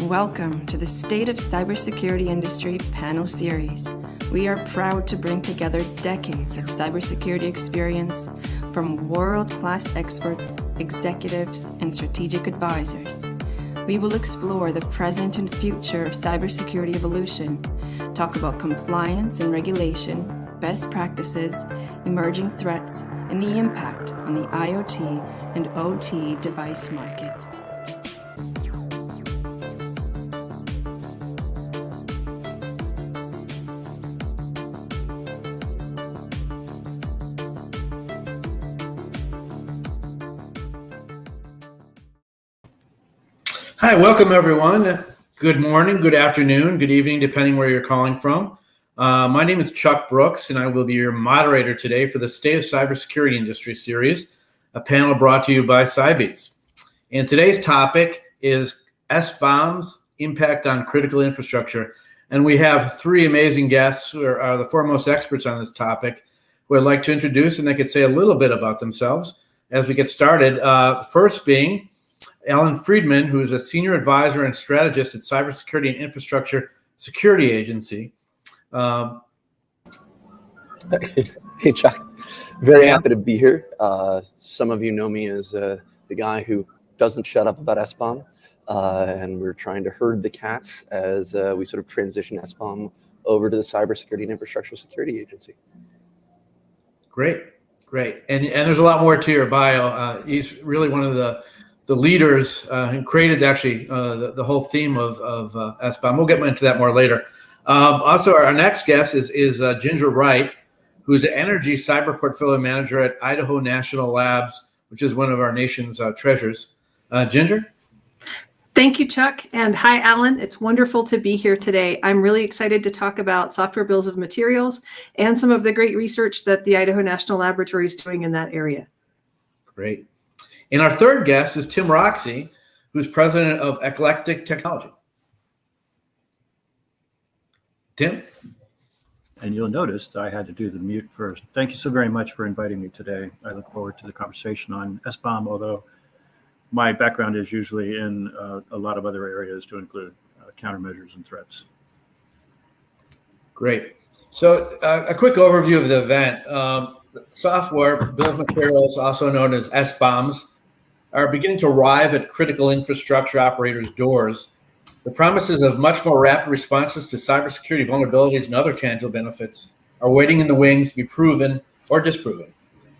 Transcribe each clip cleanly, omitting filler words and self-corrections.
Welcome to the State of Cybersecurity Industry panel series. We are proud to bring together decades of cybersecurity experience from world-class experts, executives, and strategic advisors. We will explore the present and future of cybersecurity evolution, talk about compliance and regulation, best practices, emerging threats, and the impact on the IoT and OT device market. Hi, welcome everyone. Good morning, good afternoon, good evening, depending where you're calling from. My name is Chuck Brooks, and I will be your moderator today for the State of Cybersecurity Industry series, a panel brought to you by Cybeats. And today's topic is SBOMs Impact on Critical Infrastructure. And we have three amazing guests who are the foremost experts on this topic, who I'd like to introduce, and they could say a little bit about themselves as we get started. First being Alan Friedman, who is a senior advisor and strategist at Cybersecurity and Infrastructure Security Agency. Hey, Chuck. Very happy to be here. Some of you know me as the guy who doesn't shut up about SBOM, and we're trying to herd the cats as we sort of transition SBOM over to the Cybersecurity and Infrastructure Security Agency. Great. And there's a lot more to your bio. He's really one of the leaders who created actually the whole theme of SBOM. We'll get into that more later. Also, our next guest is Ginger Wright, who's the Energy Cyber Portfolio Manager at Idaho National Labs, which is one of our nation's treasures. Ginger? Thank you, Chuck. And hi, Alan. It's wonderful to be here today. I'm really excited to talk about software bills of materials and some of the great research that the Idaho National Laboratory is doing in that area. Great. And our third guest is Tim Roxy, who's president of Eclectic Technology. Tim? And you'll notice that I had to do the mute first. Thank you so very much for inviting me today. I look forward to the conversation on SBOM, although my background is usually in a lot of other areas to include countermeasures and threats. Great. So a quick overview of the event. Software bill of materials, also known as SBOMs, are beginning to arrive at critical infrastructure operators' doors. The promises of much more rapid responses to cybersecurity vulnerabilities and other tangible benefits are waiting in the wings to be proven or disproven.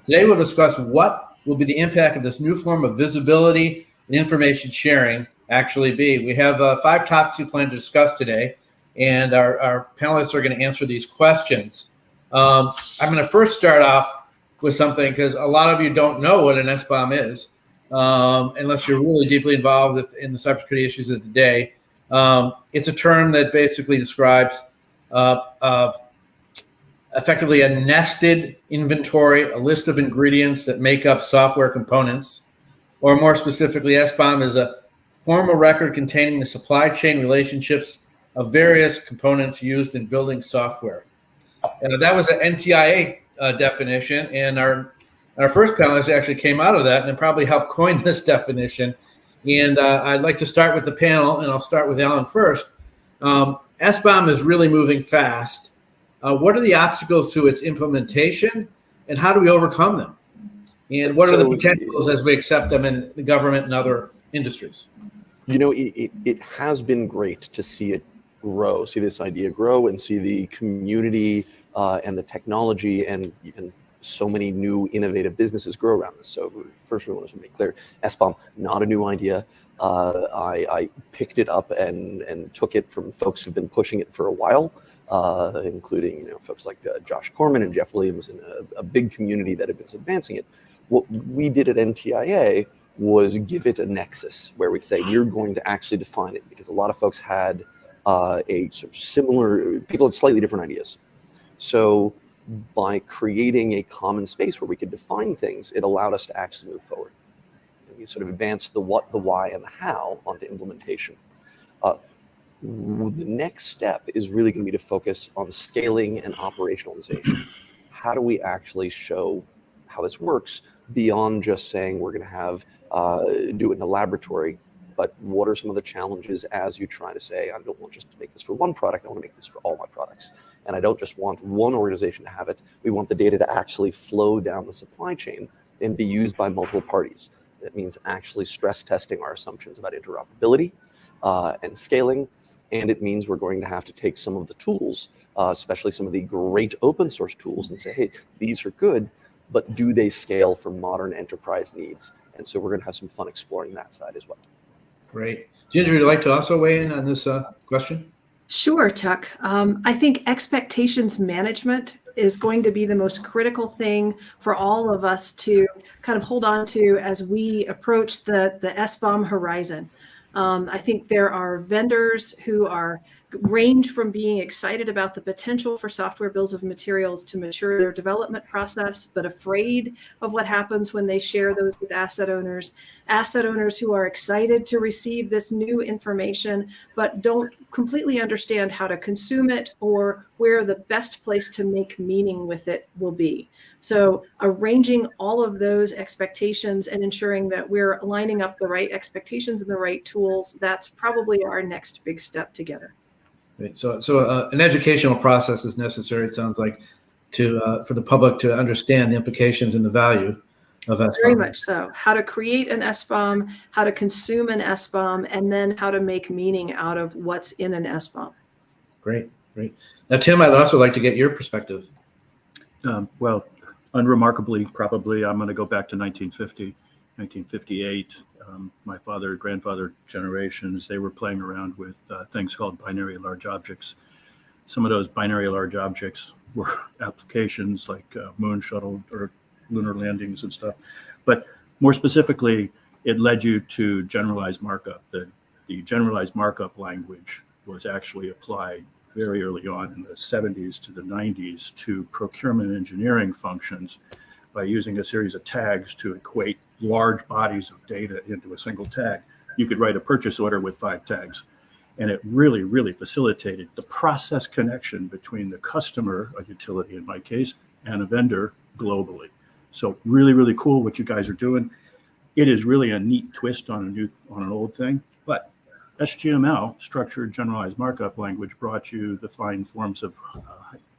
Today, we'll discuss what will be the impact of this new form of visibility and information sharing actually be. We have 5 topics we plan to discuss today, and our panelists are going to answer these questions. I'm going to first start off with something because a lot of you don't know what an SBOM is. Unless you're really deeply involved in the cybersecurity issues of the day. It's a term that basically describes effectively a nested inventory, a list of ingredients that make up software components, or more specifically, SBOM is a formal record containing the supply chain relationships of various components used in building software. And that was an NTIA definition, and our first panelist actually came out of that and it probably helped coin this definition. And I'd like to start with the panel, and I'll start with Alan first. SBOM is really moving fast. What are the obstacles to its implementation, and how do we overcome them? And what are the potentials as we accept them in the government and other industries? You know, it has been great to see it grow, see this idea grow, and see the community and the technology and even so many new innovative businesses grow around this. So first, we want to make clear, SBOM, not a new idea. I picked it up and took it from folks who've been pushing it for a while, including folks like Josh Corman and Jeff Williams, and a big community that have been advancing it. What we did at NTIA was give it a nexus where we could say we're going to actually define it, because a lot of folks had a sort of similar, people had slightly different ideas. So by creating a common space where we could define things, it allowed us to actually move forward. You sort of advance the what, the why, and the how onto implementation. The next step is really going to be to focus on scaling and operationalization. How do we actually show how this works beyond just saying we're going to have do it in a laboratory, but what are some of the challenges as you try to say, I don't want just to make this for one product, I want to make this for all my products. And I don't just want one organization to have it. We want the data to actually flow down the supply chain and be used by multiple parties. That means actually stress testing our assumptions about interoperability and scaling. And it means we're going to have to take some of the tools, especially some of the great open source tools, and say, hey, these are good, but do they scale for modern enterprise needs? And so we're going to have some fun exploring that side as well. Great. Ginger, would you like to also weigh in on this question? Sure, Chuck. I think expectations management is going to be the most critical thing for all of us to kind of hold on to as we approach the SBOM horizon. I think there are vendors who range from being excited about the potential for software bills of materials to mature their development process, but afraid of what happens when they share those with asset owners who are excited to receive this new information, but don't completely understand how to consume it or where the best place to make meaning with it will be. So arranging all of those expectations and ensuring that we're lining up the right expectations and the right tools, that's probably our next big step together. Right. So an educational process is necessary, it sounds like, for the public to understand the implications and the value of SBOM. Very much so. How to create an SBOM, how to consume an SBOM, and then how to make meaning out of what's in an SBOM. Great. Now, Tim, I'd also like to get your perspective. Well, unremarkably, probably, I'm going to go back to 1950, 1958. My father, grandfather generations, they were playing around with things called binary large objects. Some of those binary large objects were applications like moon shuttle or lunar landings and stuff. But more specifically, it led you to generalized markup. The generalized markup language was actually applied very early on in the 70s to the 90s to procurement engineering functions by using a series of tags to equate large bodies of data into a single tag. You could write a purchase order with 5 tags. And it really, really facilitated the process connection between the customer, a utility in my case, and a vendor globally. So really, really cool what you guys are doing. It is really a neat twist on an old thing. But SGML, structured generalized markup language, brought you the fine forms of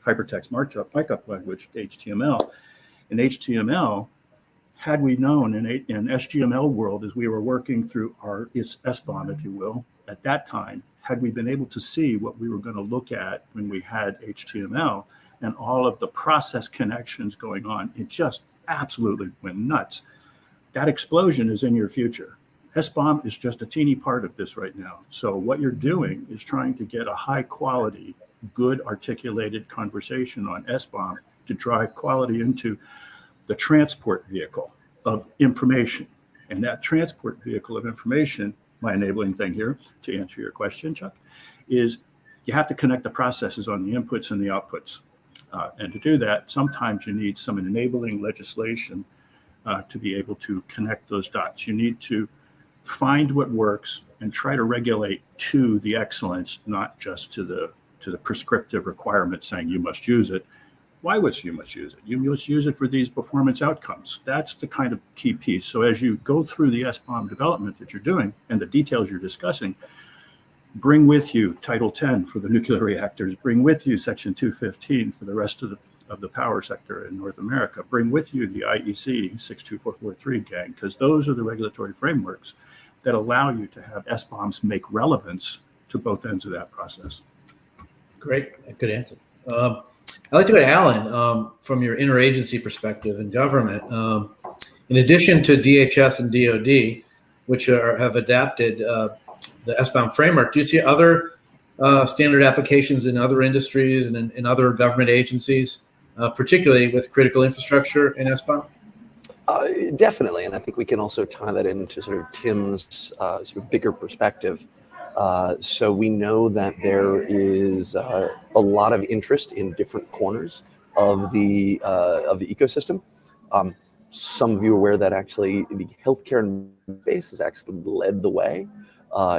hypertext markup language, HTML. In HTML, had we known in SGML world, as we were working through its SBOM, if you will, at that time, had we been able to see what we were going to look at when we had HTML and all of the process connections going on, it just absolutely went nuts. That explosion is in your future. SBOM is just a teeny part of this right now. So what you're doing is trying to get a high quality, good articulated conversation on SBOM to drive quality into the transport vehicle of information. And that transport vehicle of information, my enabling thing here to answer your question, Chuck, is you have to connect the processes on the inputs and the outputs. And to do that, sometimes you need some enabling legislation to be able to connect those dots. You need to find what works and try to regulate to the excellence, not just to the prescriptive requirement saying you must use it. Why would you must use it? You must use it for these performance outcomes. That's the kind of key piece. So as you go through the SBOM development that you're doing and the details you're discussing, bring with you Title 10 for the nuclear reactors, bring with you Section 215 for the rest of the power sector in North America, bring with you the IEC 62443 gang, because those are the regulatory frameworks that allow you to have SBOMs make relevance to both ends of that process. Great, good answer. I'd like to go to Alan from your interagency perspective in government. In addition to DHS and DoD, which have adapted the SBOM framework, do you see other standard applications in other industries and in other government agencies, particularly with critical infrastructure in SBOM? Definitely, and I think we can also tie that into sort of Tim's sort of bigger perspective. So we know that there is a lot of interest in different corners of the ecosystem. some of you are aware that actually the healthcare space has actually led the way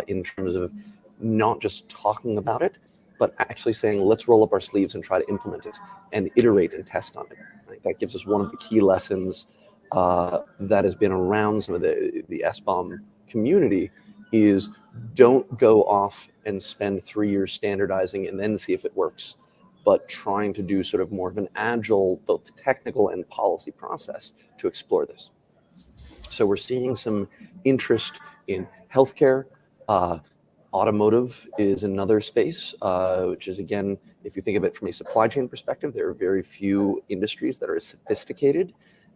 in terms of not just talking about it, but actually saying, let's roll up our sleeves and try to implement it and iterate and test on it. Right? That gives us one of the key lessons that has been around some of the SBOM community is don't go off and spend 3 years standardizing and then see if it works, but trying to do sort of more of an agile, both technical and policy process to explore this. So we're seeing some interest in healthcare. Automotive is another space, which is, again, if you think of it from a supply chain perspective, there are very few industries that are as sophisticated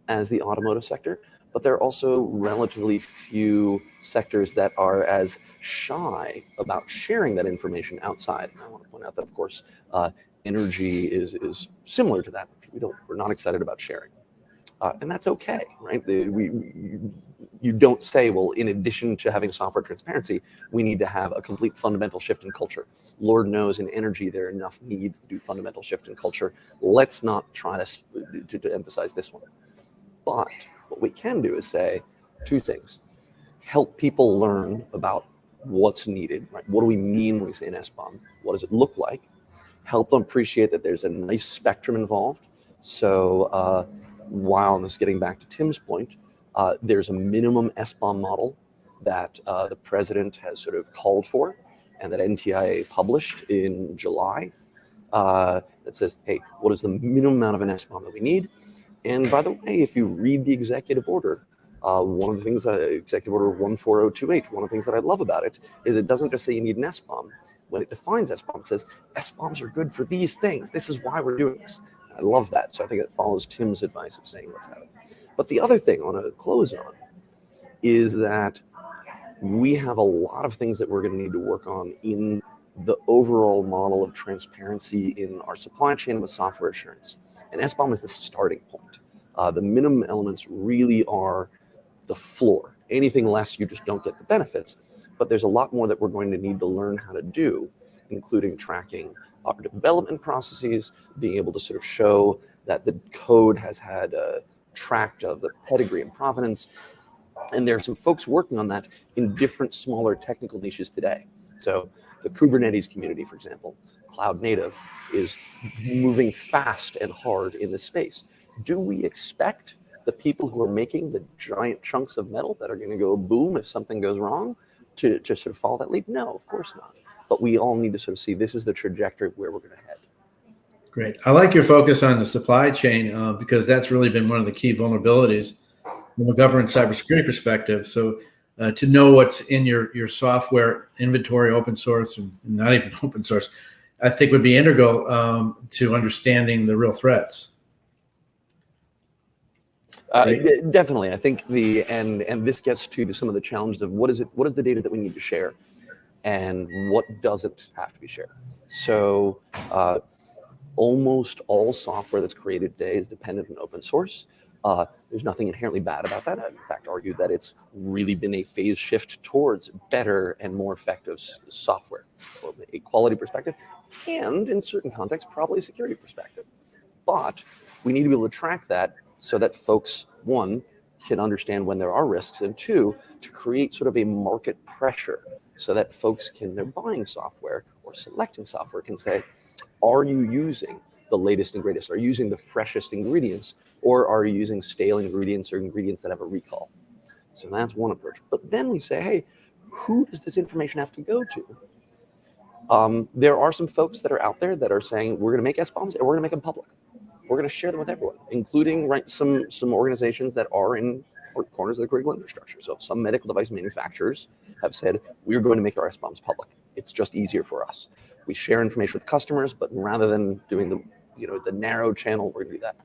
as the automotive sector, but there are also relatively few sectors that are as shy about sharing that information outside. And I want to point out that, of course, energy is similar to that. We're not excited about sharing. And that's okay, right? You don't say, well, in addition to having software transparency, we need to have a complete fundamental shift in culture. Lord knows in energy there are enough needs to do fundamental shift in culture. Let's not try to emphasize this one. But what we can do is say two things. Help people learn about what's needed, right? What do we mean when we say an SBOM? What does it look like? Help them appreciate that there's a nice spectrum involved. So while, and this is getting back to Tim's point, there's a minimum SBOM model that the president has sort of called for and that NTIA published in July that says, hey, what is the minimum amount of an SBOM that we need? And by the way, if you read the executive order, one of the things, Executive Order 14028, one of the things that I love about it is it doesn't just say you need an SBOM. When it defines SBOM, it says SBOMs are good for these things. This is why we're doing this. I love that. So I think it follows Tim's advice of saying let's have it. But the other thing I want to close on is that we have a lot of things that we're going to need to work on in the overall model of transparency in our supply chain with software assurance. And SBOM is the starting point. The minimum elements really are the floor. Anything less, you just don't get the benefits. But there's a lot more that we're going to need to learn how to do, including tracking our development processes, being able to sort of show that the code has had a tract of the pedigree and provenance. And there are some folks working on that in different smaller technical niches today. So the Kubernetes community, for example, cloud native, is moving fast and hard in this space. Do we expect the people who are making the giant chunks of metal that are going to go boom if something goes wrong to sort of follow that lead? No, of course not. But we all need to sort of see this is the trajectory of where we're going to head. Great. I like your focus on the supply chain because that's really been one of the key vulnerabilities from a government cybersecurity perspective. So to know what's in your software inventory, open source, and not even open source, I think would be integral to understanding the real threats. Definitely. I think and this gets to some of the challenges of what is the data that we need to share and what doesn't have to be shared. So almost all software that's created today is dependent on open source. There's nothing inherently bad about that. I'd in fact argue that it's really been a phase shift towards better and more effective software from a quality perspective and in certain contexts, probably a security perspective. But we need to be able to track that so that folks, one, can understand when there are risks, and two, to create sort of a market pressure so that folks they're buying software or selecting software can say, are you using the latest and greatest? Are you using the freshest ingredients, or are you using stale ingredients or ingredients that have a recall? So that's one approach. But then we say, hey, who does this information have to go to? There are some folks that are out there that are saying, we're going to make SBOMs and we're going to make them public. We're going to share them with everyone, including some organizations that are in corners of the critical infrastructure. So some medical device manufacturers have said, we're going to make our SBOMs public. It's just easier for us. We share information with customers, but rather than doing the narrow channel, we're going to do that.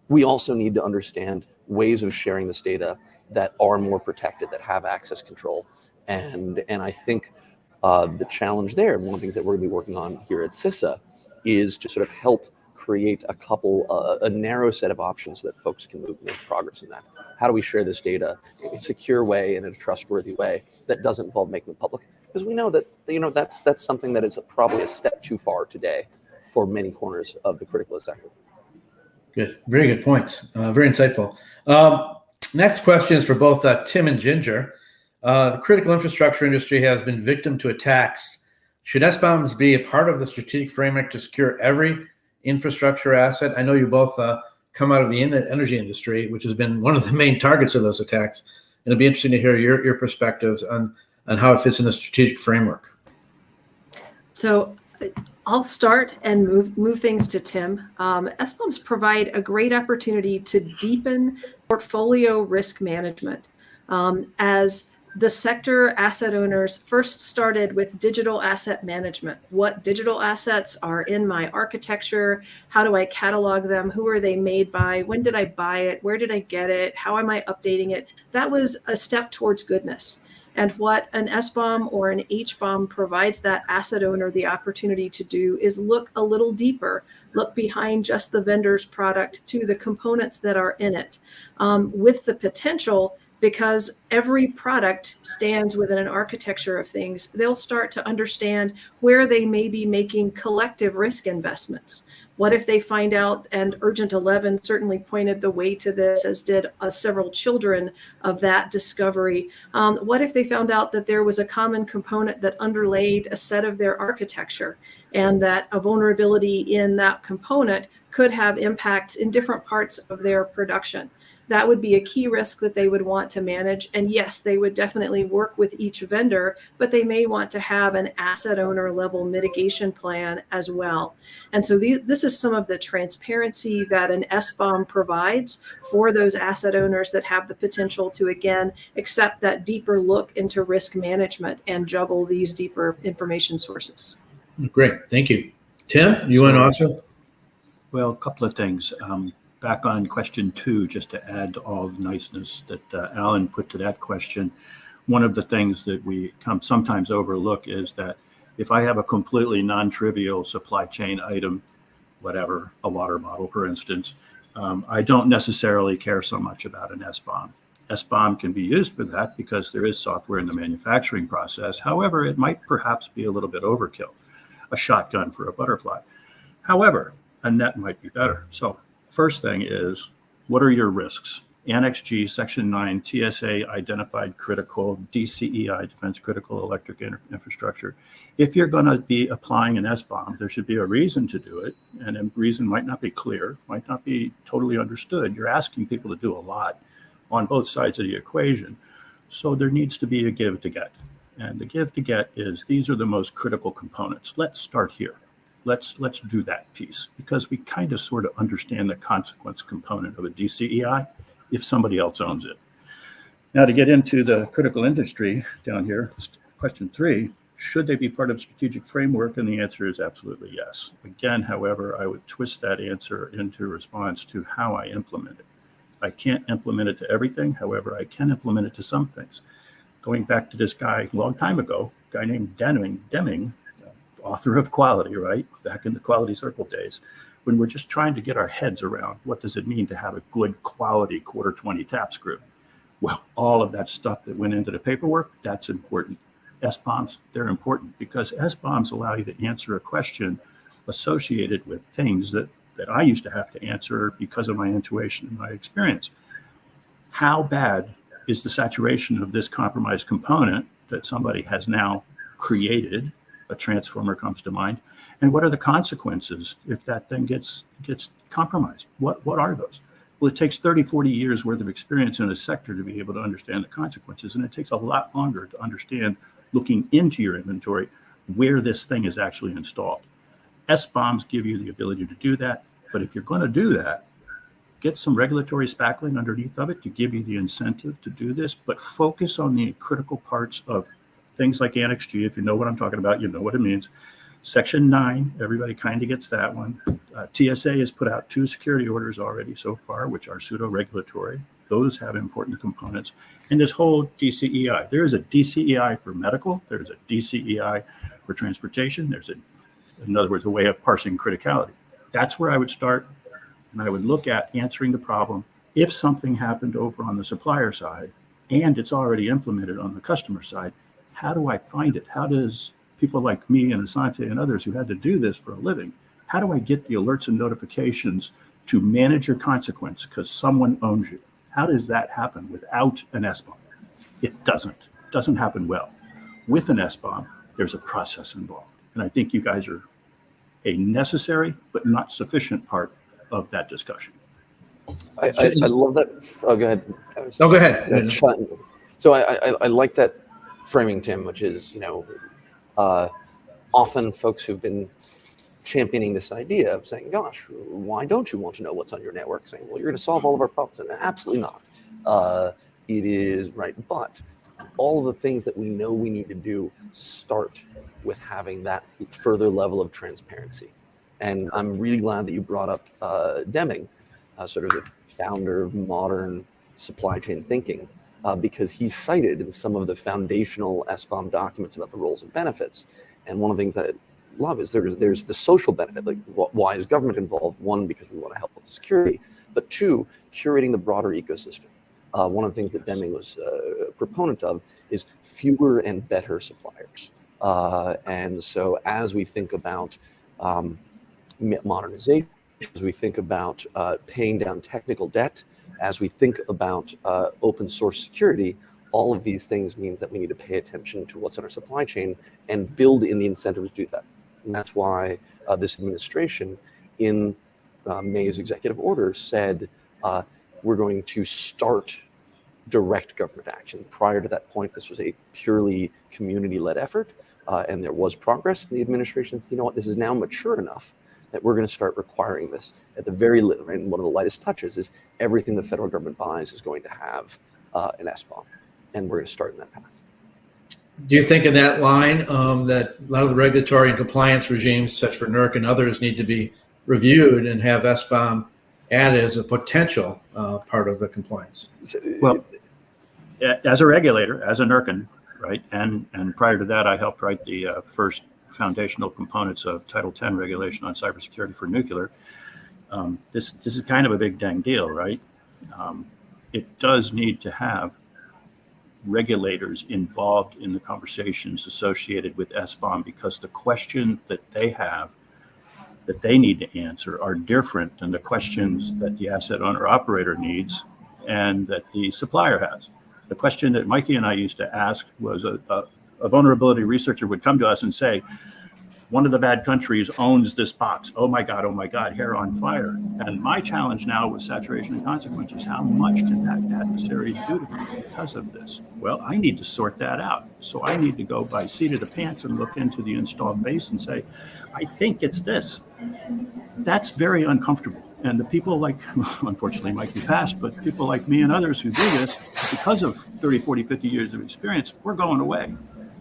We also need to understand ways of sharing this data that are more protected, that have access control. And I think the challenge there, one of the things that we're going to be working on here at CISA, is to sort of help create a narrow set of options so that folks can make progress in that. How do we share this data in a secure way and in a trustworthy way that doesn't involve making it public? Because we know that that's something that is probably a step too far today for many corners of the critical sector. Good. Very good points. Very insightful. Next question is for both Tim and Ginger. The critical infrastructure industry has been victim to attacks. Should SBOMs be a part of the strategic framework to secure every infrastructure asset? I know you both come out of the energy industry, which has been one of the main targets of those attacks. And it'd be interesting to hear your perspectives on how it fits in the strategic framework. So I'll start and move things to Tim. SBOMs provide a great opportunity to deepen portfolio risk management. As the sector asset owners first started with digital asset management. What digital assets are in my architecture? How do I catalog them? Who are they made by? When did I buy it? Where did I get it? How am I updating it? That was a step towards goodness. And what an SBOM or an HBOM provides that asset owner the opportunity to do is look a little deeper, look behind just the vendor's product to the components that are in it, with the potential, because every product stands within an architecture of things, they'll start to understand where they may be making collective risk investments. What if they find out, and Urgent 11 certainly pointed the way to this, as did several children of that discovery. What if they found out that there was a common component that underlaid a set of their architecture, and that a vulnerability in that component could have impacts in different parts of their production? That would be a key risk that they would want to manage. And yes, they would definitely work with each vendor, but they may want to have an asset owner level mitigation plan as well. And so this is some of the transparency that an SBOM provides for those asset owners that have the potential to, again, accept that deeper look into risk management and juggle these deeper information sources. Great. Thank you. Tim, you want to also? Well, a couple of things. Back on question 2, just to add to all the niceness that Alan put to that question, one of the things that we sometimes overlook is that if I have a completely non-trivial supply chain item, whatever, a water bottle, for instance, I don't necessarily care so much about an SBOM. SBOM can be used for that because there is software in the manufacturing process. However, it might perhaps be a little bit overkill, a shotgun for a butterfly. However, a net might be better. So first thing is, what are your risks? Annex G, Section 9, TSA identified critical, DCEI, Defense Critical Electric Infrastructure. If you're going to be applying an SBOM, there should be a reason to do it, and a reason might not be clear, might not be totally understood. You're asking people to do a lot on both sides of the equation. So there needs to be a give to get. And the give to get is, these are the most critical components. Let's start here. Let's do that piece, because we kind of sort of understand the consequence component of a DCEI if somebody else owns it. Now, to get into the critical industry down here, question 3, should they be part of strategic framework? And the answer is absolutely yes. Again, however, I would twist that answer into response to how I implement it. I can't implement it to everything. However, I can implement it to some things. Going back to this guy a long time ago, a guy named Deming, author of Quality, right? Back in the Quality Circle days, when we're just trying to get our heads around what does it mean to have a good quality quarter 20 tap screw? Well, all of that stuff that went into the paperwork, that's important. SBOMs, they're important because SBOMs allow you to answer a question associated with things that I used to have to answer because of my intuition and my experience. How bad is the saturation of this compromised component that somebody has now created? A transformer comes to mind. And what are the consequences if that thing gets compromised? What are those? Well, it takes 30, 40 years worth of experience in a sector to be able to understand the consequences. And it takes a lot longer to understand, looking into your inventory, where this thing is actually installed. SBOMs give you the ability to do that. But if you're going to do that, get some regulatory spackling underneath of it to give you the incentive to do this, but focus on the critical parts of things like Annex G. If you know what I'm talking about, you know what it means. Section 9, everybody kind of gets that one. TSA has put out 2 security orders already so far, which are pseudo-regulatory. Those have important components. And this whole DCEI, there is a DCEI for medical, there's a DCEI for transportation, there's in other words, a way of parsing criticality. That's where I would start, and I would look at answering the problem. If something happened over on the supplier side, and it's already implemented on the customer side, how do I find it? How does people like me and Asante and others who had to do this for a living, how do I get the alerts and notifications to manage your consequence because someone owns you. How does that happen without an SBOM? It doesn't happen well. With an SBOM, there's a process involved. And I think you guys are a necessary but not sufficient part of that discussion. I love that. Oh, go ahead. No, go ahead. So I like that framing, Tim, which is, often folks who've been championing this idea of saying, gosh, why don't you want to know what's on your network? Saying, well, you're going to solve all of our problems. And absolutely not. It is right. But all of the things that we know we need to do start with having that further level of transparency. And I'm really glad that you brought up Deming, sort of the founder of modern supply chain thinking, because he's cited in some of the foundational SBOM documents about the roles and benefits. And one of the things that I love is there's the social benefit, like why is government involved? One, because we want to help with security, but two, curating the broader ecosystem. One of the things that Deming was a proponent of is fewer and better suppliers. And so as we think about modernization, as we think about paying down technical debt, as we think about open source security, all of these things means that we need to pay attention to what's in our supply chain and build in the incentives to do that. And that's why this administration in May's executive order said we're going to start direct government action. Prior to that point, this was a purely community-led effort, and there was progress. The administration said, you know what, this is now mature enough that we're going to start requiring this at the very little. And one of the lightest touches is everything the federal government buys is going to have an SBOM, and we're going to start in that path. Do you think in that line that a lot of the regulatory and compliance regimes, such for NERC and others, need to be reviewed and have SBOM added as a potential part of the compliance? Well, as a regulator, as a NERCan, right, and prior to that, I helped write the first foundational components of Title 10 regulation on cybersecurity for nuclear. This is kind of a big dang deal, right? It does need to have regulators involved in the conversations associated with SBOM, because the question that they have that they need to answer are different than the questions that the asset owner operator needs and that the supplier has. The question that Mikey and I used to ask was a vulnerability researcher would come to us and say, one of the bad countries owns this box. Oh my God, hair on fire. And my challenge now with saturation and consequences, how much can that adversary do to me because of this? Well, I need to sort that out. So I need to go by seat of the pants and look into the installed base and say, I think it's this. That's very uncomfortable. And the people like, unfortunately, Mikey passed, but people like me and others who do this, because of 30, 40, 50 years of experience, we're going away.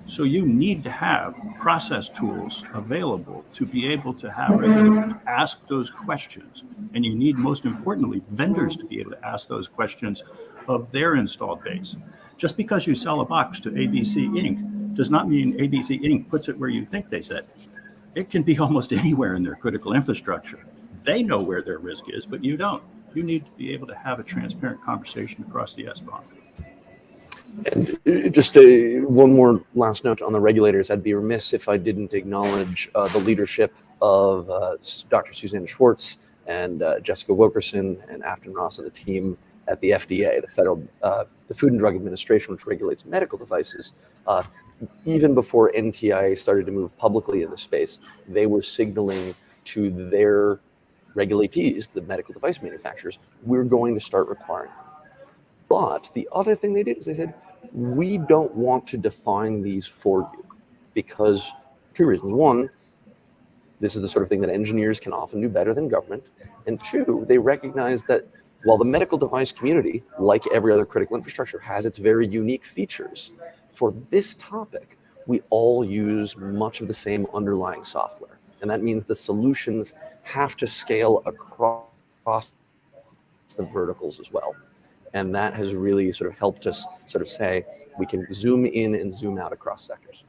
So you need to have process tools available to be able to have regulators ask those questions. And you need, most importantly, vendors to be able to ask those questions of their installed base. Just because you sell a box to ABC Inc. does not mean ABC Inc. puts it where you think they said. It can be almost anywhere in their critical infrastructure. They know where their risk is, but you don't. You need to be able to have a transparent conversation across the SBOM. And just one more last note on the regulators. I'd be remiss if I didn't acknowledge the leadership of Dr. Suzanne Schwartz and Jessica Wilkerson and Afton Ross and the team at the FDA, the Food and Drug Administration, which regulates medical devices. Even before NTIA started to move publicly in the space, they were signaling to their regulatees, the medical device manufacturers, we're going to start requiring them. But the other thing they did is they said, we don't want to define these for you, because two reasons. One, this is the sort of thing that engineers can often do better than government. And two, they recognize that while the medical device community, like every other critical infrastructure, has its very unique features, for this topic, we all use much of the same underlying software. And that means the solutions have to scale across the verticals as well. And that has really sort of helped us sort of say, we can zoom in and zoom out across sectors.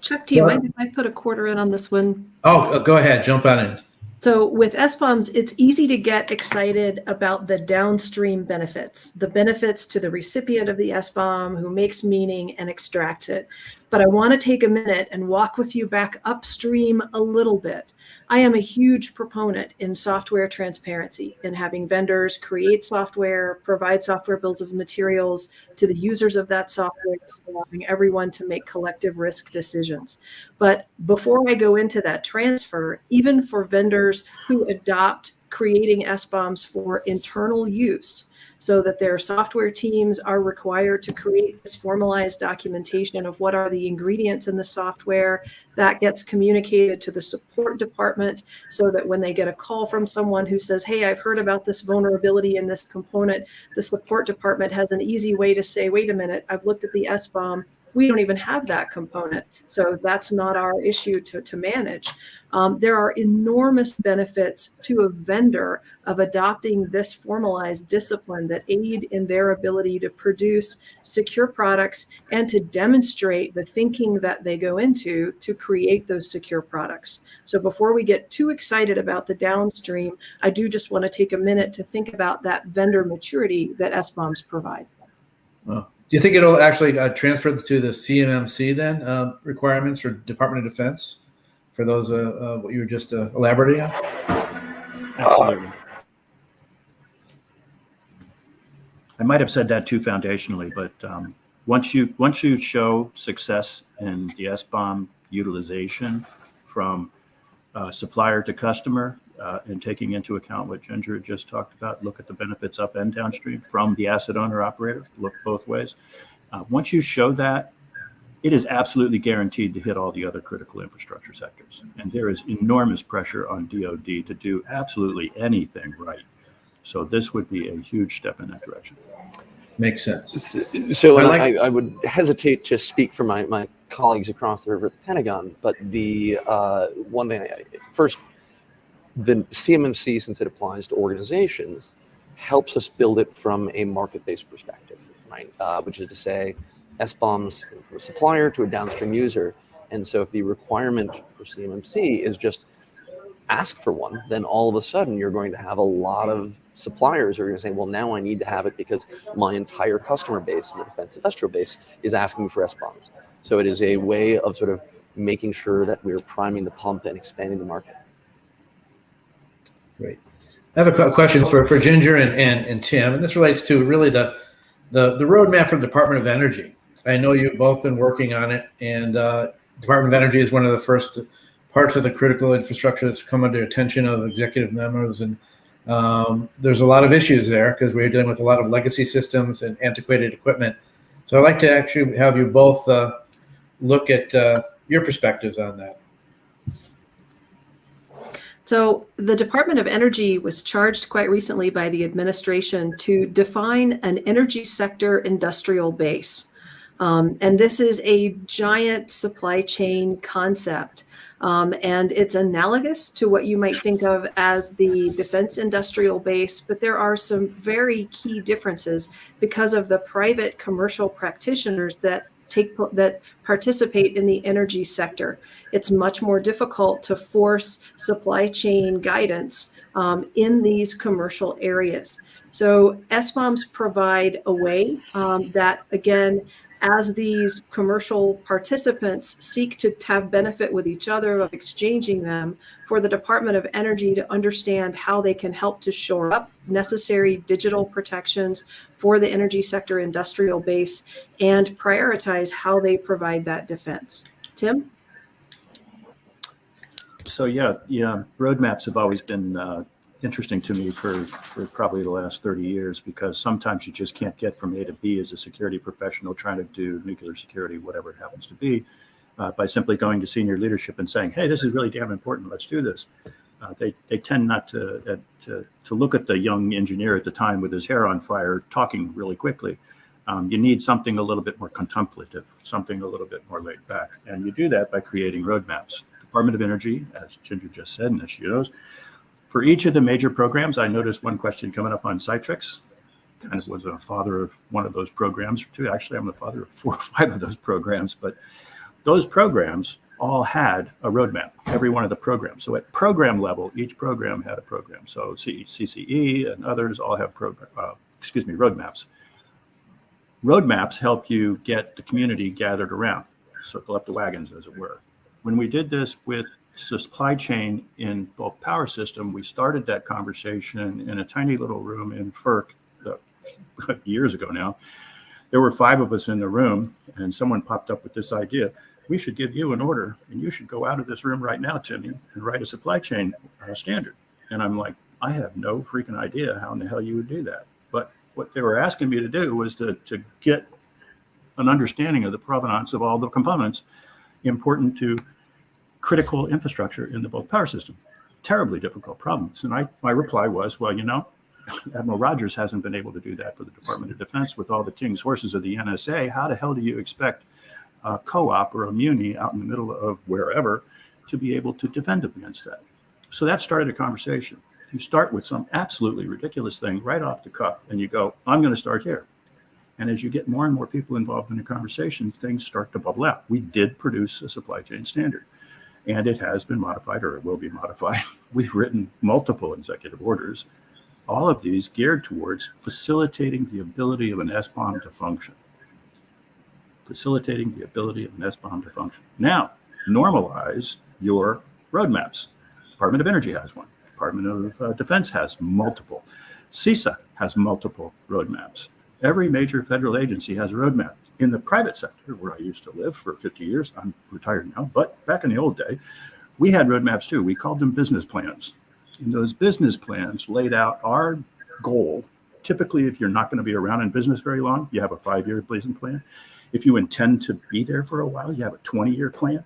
Chuck, do you mind if I put a quarter in on this one? Oh, go ahead, jump on in. So with SBOMs, it's easy to get excited about the downstream benefits, the benefits to the recipient of the SBOM who makes meaning and extracts it. But I want to take a minute and walk with you back upstream a little bit. I am a huge proponent in software transparency, in having vendors create software, provide software bills of materials to the users of that software, allowing everyone to make collective risk decisions. But before I go into that transfer, even for vendors who adopt creating SBOMs for internal use, so that their software teams are required to create this formalized documentation of what are the ingredients in the software that gets communicated to the support department, so that when they get a call from someone who says, hey, I've heard about this vulnerability in this component, the support department has an easy way to say, wait a minute, I've looked at the SBOM. We don't even have that component. So that's not our issue to manage. There are enormous benefits to a vendor of adopting this formalized discipline that aid in their ability to produce secure products and to demonstrate the thinking that they go into to create those secure products. So before we get too excited about the downstream, I do just want to take a minute to think about that vendor maturity that SBOMs provide. Well, do you think it'll actually transfer to the CMMC then, requirements for Department of Defense, for those what you were just elaborating on? Absolutely. I might have said that too foundationally, but once you show success in the SBOM utilization from supplier to customer, and taking into account what Ginger just talked about, look at the benefits up and downstream from the asset owner operator, look both ways. Once you show that, it is absolutely guaranteed to hit all the other critical infrastructure sectors. And there is enormous pressure on DoD to do absolutely anything right. So this would be a huge step in that direction. Makes sense. So I would hesitate to speak for my colleagues across the river at the Pentagon, but the one thing, first, the CMMC, since it applies to organizations, helps us build it from a market-based perspective, right? Which is to say, SBOMs from a supplier to a downstream user. And so if the requirement for CMMC is just ask for one, then all of a sudden you're going to have a lot of suppliers who are going to say, well, now I need to have it because my entire customer base in the defense industrial base is asking me for SBOMs. So it is a way of sort of making sure that we're priming the pump and expanding the market. Great. I have a question for Ginger and Tim, and this relates to really the roadmap for the Department of Energy. I know you've both been working on it, and Department of Energy is one of the first parts of the critical infrastructure that's come under attention of executive memos, and there's a lot of issues there because we're dealing with a lot of legacy systems and antiquated equipment. So I'd like to actually have you both look at your perspectives on that. So the Department of Energy was charged quite recently by the administration to define an energy sector industrial base. And this is a giant supply chain concept. And it's analogous to what you might think of as the defense industrial base, but there are some very key differences because of the private commercial practitioners that participate in the energy sector. It's much more difficult to force supply chain guidance in these commercial areas. So SBOMs provide a way that, again, as these commercial participants seek to have benefit with each other of exchanging them, for the Department of Energy to understand how they can help to shore up necessary digital protections for the energy sector industrial base and prioritize how they provide that defense. Tim? So yeah, roadmaps have always been interesting to me for probably the last 30 years, because sometimes you just can't get from A to B as a security professional trying to do nuclear security, whatever it happens to be, by simply going to senior leadership and saying, hey, this is really damn important, let's do this. They tend not to look at the young engineer at the time with his hair on fire talking really quickly. You need something a little bit more contemplative, something a little bit more laid back. And you do that by creating roadmaps. Department of Energy, as Ginger just said, and as she knows, for each of the major programs, I noticed one question coming up on Citrix. Kind of was a father of one of those programs, or two. Actually, I'm the father of 4 or 5 of those programs. But those programs all had a roadmap, every one of the programs. So at program level, each program had a program. So CCE and others all have roadmaps. Roadmaps help you get the community gathered around. circle up the wagons, as it were. When we did this with supply chain in bulk power system, we started that conversation in a tiny little room in FERC years ago now. There were 5 of us in the room, and someone popped up with this idea. We should give you an order, and you should go out of this room right now, Timmy, and write a supply chain standard. And I'm like, I have no freaking idea how in the hell you would do that. But what they were asking me to do was to get an understanding of the provenance of all the components important to critical infrastructure in the bulk power system. Terribly difficult problems. And my reply was, well, Admiral Rogers hasn't been able to do that for the Department of Defense with all the king's horses of the NSA. How the hell do you expect a co-op or a muni out in the middle of wherever to be able to defend against that? So that started a conversation. You start with some absolutely ridiculous thing right off the cuff, and you go, I'm going to start here. And as you get more and more people involved in the conversation, things start to bubble out. We did produce a supply chain standard, and it has been modified, or it will be modified. We've written multiple executive orders, all of these geared towards facilitating the ability of an SBOM to function. Facilitating the ability of an SBOM to function. Now, normalize your roadmaps. Department of Energy has one. Department of Defense has multiple. CISA has multiple roadmaps. Every major federal agency has a roadmap. In the private sector, where I used to live for 50 years, I'm retired now, but back in the old day, we had roadmaps too. We called them business plans. And those business plans laid out our goal. Typically, if you're not going to be around in business very long, you have a 5-year business plan. If you intend to be there for a while, you have a 20-year plan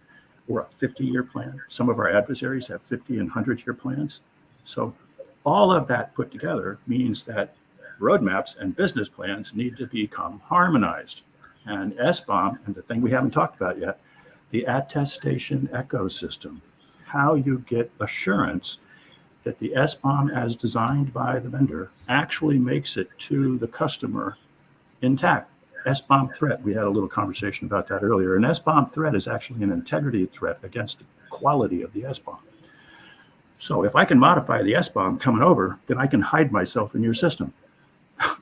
or a 50-year plan. Some of our adversaries have 50 and 100-year plans. So all of that put together means that roadmaps and business plans need to become harmonized. And SBOM, and the thing we haven't talked about yet, the attestation ecosystem, how you get assurance that the SBOM as designed by the vendor actually makes it to the customer intact. SBOM threat, we had a little conversation about that earlier. An SBOM threat is actually an integrity threat against the quality of the SBOM. So if I can modify the SBOM coming over, then I can hide myself in your system.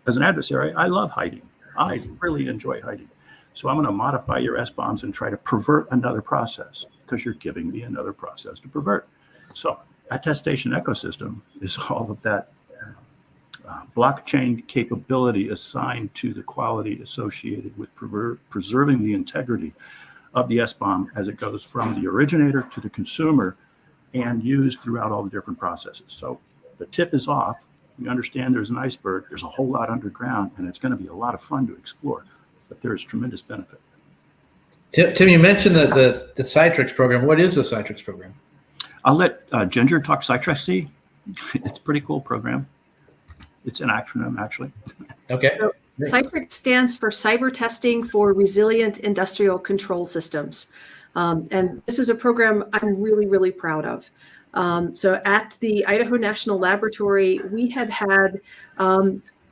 As an adversary, I love hiding. I really enjoy hiding. So I'm going to modify your SBOMs and try to pervert another process because you're giving me another process to pervert. So attestation ecosystem is all of that blockchain capability assigned to the quality associated with preserving the integrity of the SBOM as it goes from the originator to the consumer and used throughout all the different processes. So the tip is off. We understand there's an iceberg. There's a whole lot underground, and it's going to be a lot of fun to explore, but there's tremendous benefit. Tim, you mentioned the Citrix program. What is the Citrix program? I'll let Ginger talk Citrix. It's a pretty cool program. It's an acronym, actually. Okay. So, Cyprix stands for Cyber Testing for Resilient Industrial Control Systems. And this is a program I'm really, really proud of. So at the Idaho National Laboratory, we had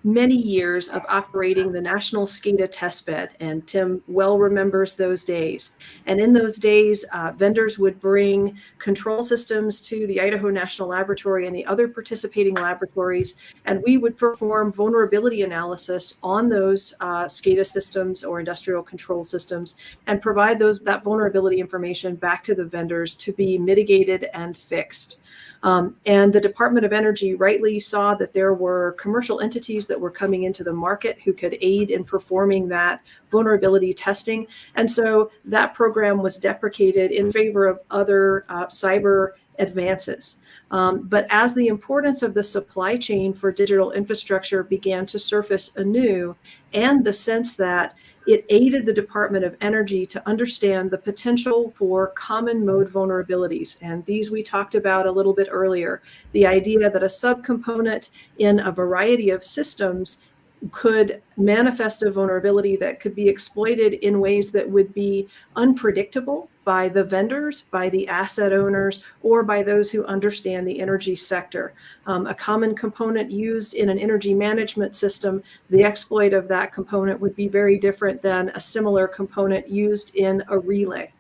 many years of operating the National SCADA testbed, and Tim well remembers those days. And in those days, vendors would bring control systems to the Idaho National Laboratory and the other participating laboratories, and we would perform vulnerability analysis on those SCADA systems or industrial control systems and provide that vulnerability information back to the vendors to be mitigated and fixed. And the Department of Energy rightly saw that there were commercial entities that were coming into the market who could aid in performing that vulnerability testing. And so that program was deprecated in favor of other cyber advances. But as the importance of the supply chain for digital infrastructure began to surface anew, and the sense that it aided the Department of Energy to understand the potential for common mode vulnerabilities. And these we talked about a little bit earlier. The idea that a subcomponent in a variety of systems could manifest a vulnerability that could be exploited in ways that would be unpredictable by the vendors, by the asset owners, or by those who understand the energy sector. A common component used in an energy management system, the exploit of that component would be very different than a similar component used in a relay.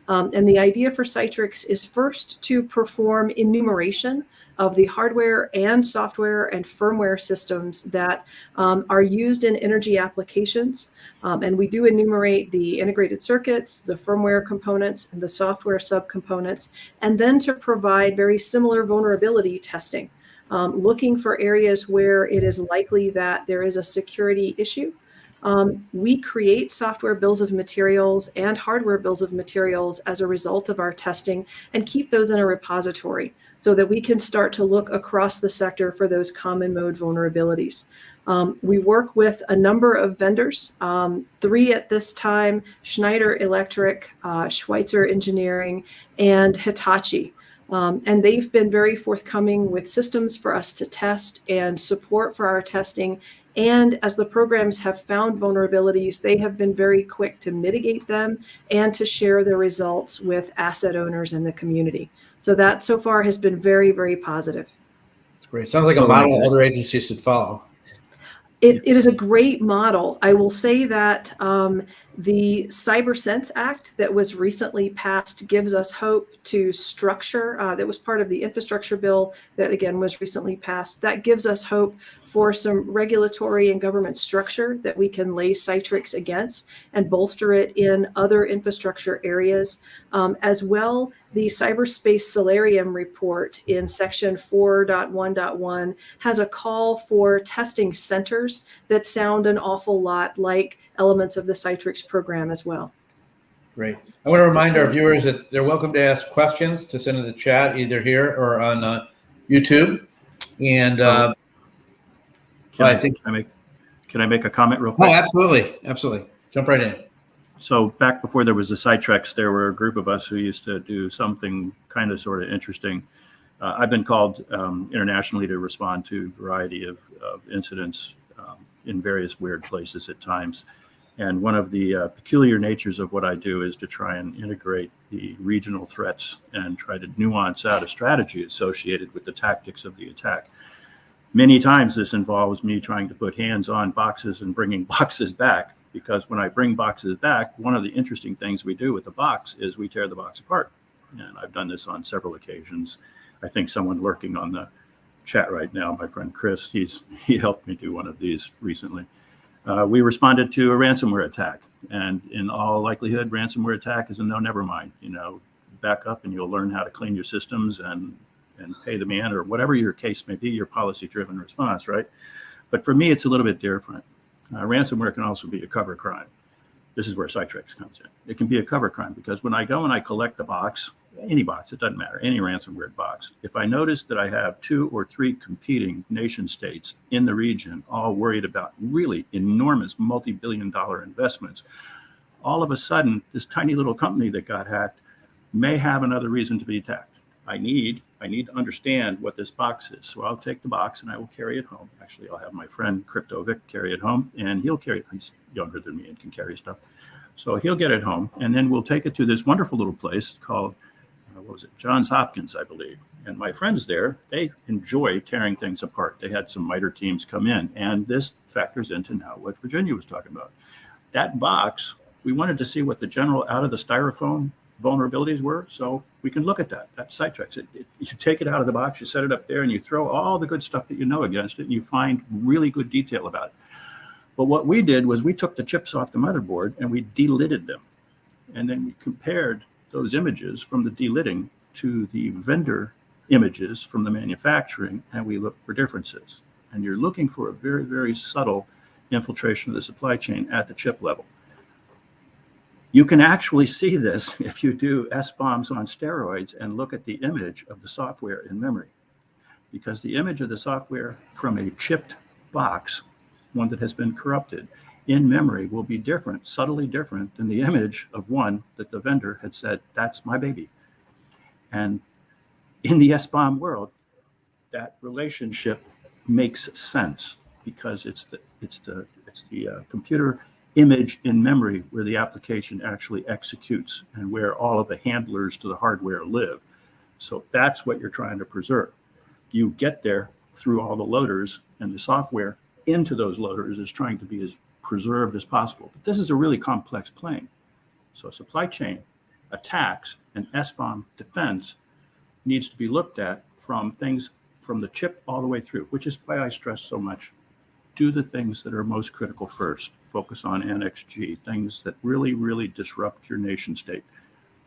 And the idea for Citrix is first to perform enumeration of the hardware and software and firmware systems that are used in energy applications. And we do enumerate the integrated circuits, the firmware components, and the software subcomponents, and then to provide very similar vulnerability testing, looking for areas where it is likely that there is a security issue. We create software bills of materials and hardware bills of materials as a result of our testing and keep those in a repository so that we can start to look across the sector for those common mode vulnerabilities. We work with a number of vendors, 3 at this time: Schneider Electric, Schweitzer Engineering, and Hitachi. And they've been very forthcoming with systems for us to test and support for our testing. And as the programs have found vulnerabilities, they have been very quick to mitigate them and to share the results with asset owners in the community. So that so far has been very, very positive. That's great. Sounds like a model other agencies should follow. It is a great model. I will say that the CyberSense Act that was recently passed gives us hope to structure, that was part of the infrastructure bill that again was recently passed. That gives us hope for some regulatory and government structure that we can lay Citrix against and bolster it in other infrastructure areas. As well, the Cyberspace Solarium report in section 4.1.1 has a call for testing centers that sound an awful lot like elements of the Citrix program as well. Great. I want to remind our viewers that they're welcome to ask questions to send in the chat, either here or on YouTube. And can I make a comment real quick? Oh, absolutely. Absolutely. Jump right in. So back before there was the Citrix, there were a group of us who used to do something kind of sort of interesting. I've been called internationally to respond to a variety of incidents in various weird places at times. And one of the peculiar natures of what I do is to try and integrate the regional threats and try to nuance out a strategy associated with the tactics of the attack. Many times this involves me trying to put hands on boxes and bringing boxes back, because when I bring boxes back, one of the interesting things we do with the box is we tear the box apart. And I've done this on several occasions. I think someone lurking on the chat right now, my friend Chris, he helped me do one of these recently. We responded to a ransomware attack, and in all likelihood, ransomware attack is a no, never mind. You know, back up and you'll learn how to clean your systems and pay the man, or whatever your case may be, your policy-driven response, right? But for me, it's a little bit different. Ransomware can also be a cover crime. This is where Citrix comes in. It can be a cover crime because when I go and I collect the box, any box, it doesn't matter, any ransomware box, if I notice that I have 2 or 3 competing nation states in the region, all worried about really enormous multi-billion-dollar investments, all of a sudden, this tiny little company that got hacked may have another reason to be attacked. I need to understand what this box is. So I'll take the box and I will carry it home. Actually, I'll have my friend CryptoVic carry it home, and he'll carry it. He's younger than me and can carry stuff. So he'll get it home, and then we'll take it to this wonderful little place called, Johns Hopkins, I believe. And my friends there, they enjoy tearing things apart. They had some MITRE teams come in, and this factors into now what Virginia was talking about. That box, we wanted to see what the general out of the styrofoam vulnerabilities were, so we can look at that. That's Citrix. You take it out of the box, you set it up there, and you throw all the good stuff that you know against it, and you find really good detail about it. But what we did was we took the chips off the motherboard and we delitted them. And then we compared those images from the delitting to the vendor images from the manufacturing, and we looked for differences. And you're looking for a very, very subtle infiltration of the supply chain at the chip level. You can actually see this if you do SBOMs on steroids and look at the image of the software in memory, because the image of the software from a chipped box, one that has been corrupted, in memory will be different, subtly different than the image of one that the vendor had said, that's my baby. And in the SBOM world, that relationship makes sense because it's the computer image in memory where the application actually executes and where all of the handlers to the hardware live. So that's what you're trying to preserve. You get there through all the loaders, and the software into those loaders is trying to be as preserved as possible. But this is a really complex plane. So supply chain attacks and SBOM defense needs to be looked at from things from the chip all the way through, which is why I stress so much. Do the things that are most critical first. Focus on Annex G, things that really, really disrupt your nation state,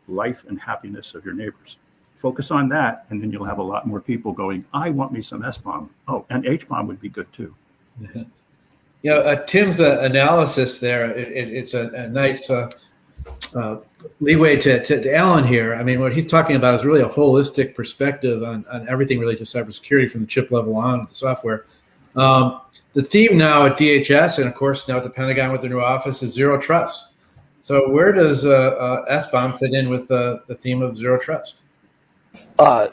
life and happiness of your neighbors. Focus on that, and then you'll have a lot more people going, I want me some SBOM. Oh, and HBOM would be good too. Tim's analysis there, it's a nice leeway to Alan here. I mean, what he's talking about is really a holistic perspective on everything related to cybersecurity from the chip level on to the software. The theme now at DHS, and of course now at the Pentagon with the new office, is zero trust. So where does SBOM fit in with the theme of zero trust?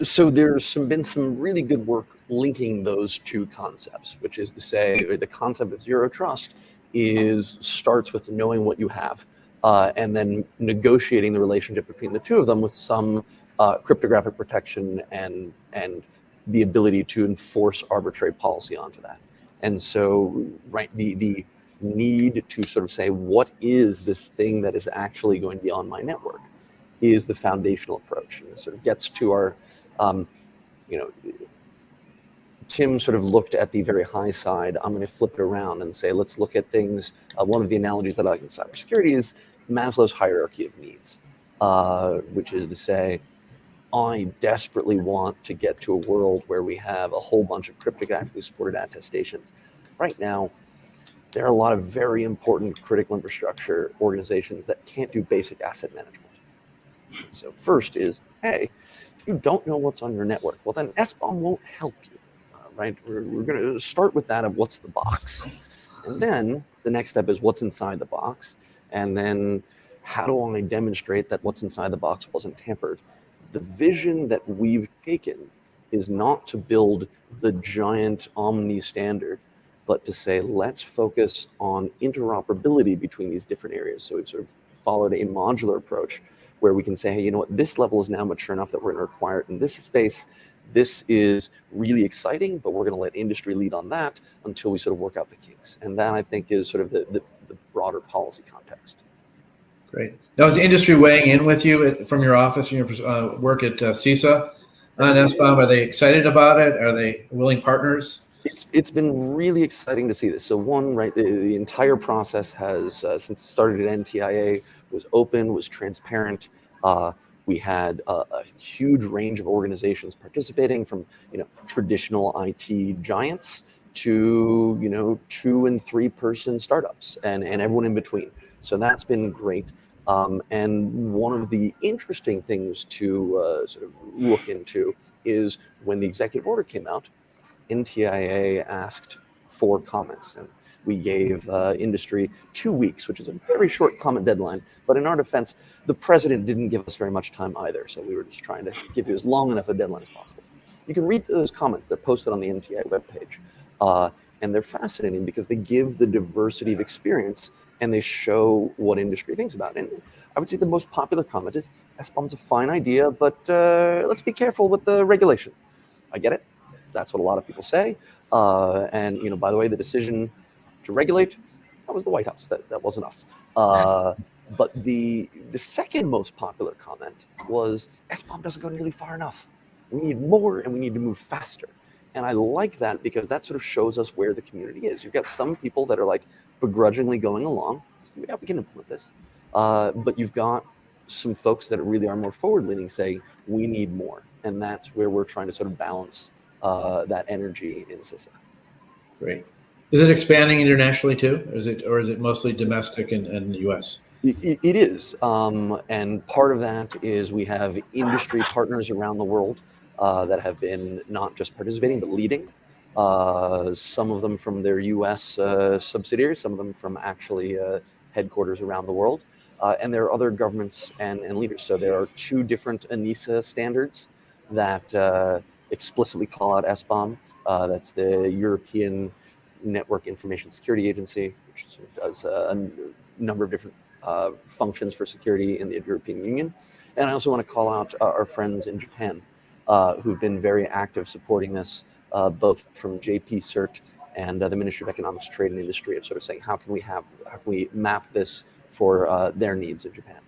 So there's been some really good work linking those two concepts, which is to say the concept of zero trust starts with knowing what you have, and then negotiating the relationship between the two of them with some cryptographic protection and the ability to enforce arbitrary policy onto that. And so, right, the need to sort of say, what is this thing that is actually going to be on my network, is the foundational approach. And it sort of gets to our, Tim sort of looked at the very high side. I'm going to flip it around and say, let's look at things. One of the analogies that I like in cybersecurity is Maslow's hierarchy of needs, which is to say, I desperately want to get to a world where we have a whole bunch of cryptographically supported attestations. Right now, there are a lot of very important critical infrastructure organizations that can't do basic asset management. So first is, hey, if you don't know what's on your network, well then SBOM won't help you, right? We're going to start with that of what's the box. And then the next step is what's inside the box. And then how do I demonstrate that what's inside the box wasn't tampered? The vision that we've taken is not to build the giant omni standard, but to say, let's focus on interoperability between these different areas. So we've sort of followed a modular approach where we can say, hey, you know what, this level is now mature enough that we're going to require it in this space. This is really exciting, but we're going to let industry lead on that until we sort of work out the kinks. And that, I think, is sort of the broader policy context. Great. Now, is the industry weighing in with you from your office and your work at CISA on SBOM? Are they excited about it? Are they willing partners? It's been really exciting to see this. So one, right, the entire process has, since it started at NTIA, was open, was transparent. We had a huge range of organizations participating, from traditional IT giants to 2- and 3-person startups and everyone in between. So that's been great. And one of the interesting things to sort of look into is when the executive order came out, NTIA asked for comments, and we gave industry 2 weeks, which is a very short comment deadline. But in our defense, the president didn't give us very much time either, so we were just trying to give you as long enough a deadline as possible. You can read those comments. They're posted on the NTIA webpage, and they're fascinating because they give the diversity of experience and they show what industry thinks about it. And I would say the most popular comment is, SBOM's a fine idea, but let's be careful with the regulation. I get it. That's what a lot of people say. And by the way, the decision to regulate, that was the White House. That wasn't us. But the second most popular comment was, SBOM doesn't go nearly far enough. We need more, and we need to move faster. And I like that because that sort of shows us where the community is. You've got some people that are like begrudgingly going along. Yeah, we can implement this. But you've got some folks that really are more forward-leaning saying, we need more. And that's where we're trying to sort of balance that energy in CISA. Great. Is it expanding internationally too? Or is it mostly domestic in the US? It is. And part of that is we have industry partners around the world that have been not just participating, but leading. Some of them from their US subsidiaries, some of them from actually headquarters around the world. And there are other governments and leaders. So there are 2 different ANISA standards that explicitly call out SBOM. That's the European Network Information Security Agency, which does a number of different functions for security in the European Union. And I also want to call out our friends in Japan, who've been very active supporting this, both from JP CERT and the Ministry of Economics, Trade and Industry, of sort of saying, how can we map this for their needs in Japan?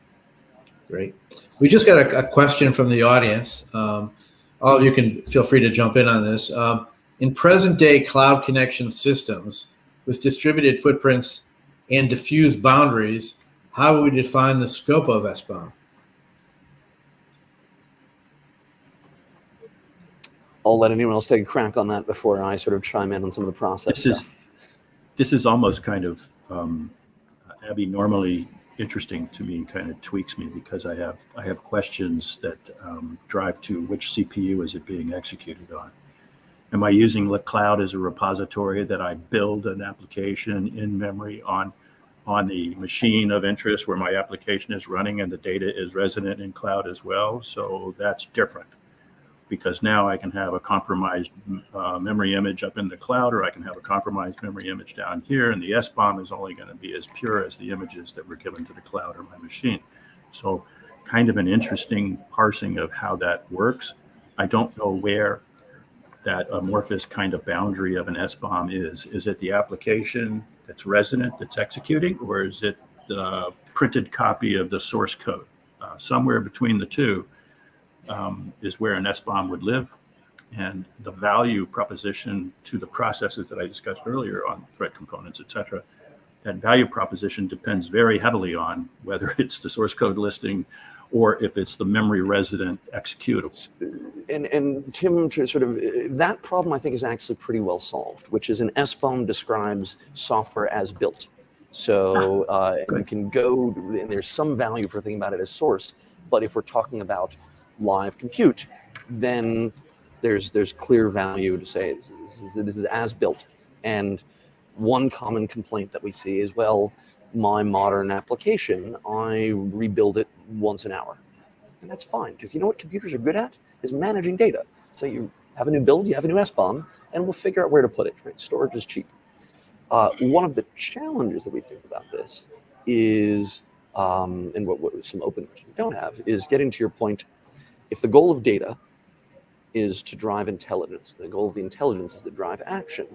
Great. We just got a question from the audience. all of you can feel free to jump in on this. In present-day cloud connection systems with distributed footprints and diffuse boundaries, how would we define the scope of SBOM? I'll let anyone else take a crack on that before I sort of chime in on some of the process stuff. This is almost kind of abnormally interesting to me, kind of tweaks me, because I have questions that drive to which CPU is it being executed on. Am I using the cloud as a repository that I build an application in memory on the machine of interest where my application is running and the data is resident in cloud as well? So that's different, because now I can have a compromised memory image up in the cloud, or I can have a compromised memory image down here, and the SBOM is only going to be as pure as the images that were given to the cloud or my machine. So kind of an interesting parsing of how that works. I don't know where that amorphous kind of boundary of an SBOM is. Is it the application that's resident, that's executing, or is it the printed copy of the source code? Somewhere between the two is where an SBOM would live. And the value proposition to the processes that I discussed earlier on threat components, et cetera, that value proposition depends very heavily on whether it's the source code listing or if it's the memory resident executable. And Tim, to sort of, that problem I think is actually pretty well solved, which is an SBOM describes software as built. So you can go, and there's some value for thinking about it as source, but if we're talking about live compute, then there's clear value to say this is as built. And one common complaint that we see is, well, my modern application, I rebuild it once an hour. And that's fine, because you know what computers are good at? Is managing data. So you have a new build, you have a new SBOM, and we'll figure out where to put it. Right? Storage is cheap. One of the challenges that we think about this is, and what some openers we don't have, is getting to your point. If the goal of data is to drive intelligence, the goal of the intelligence is to drive action,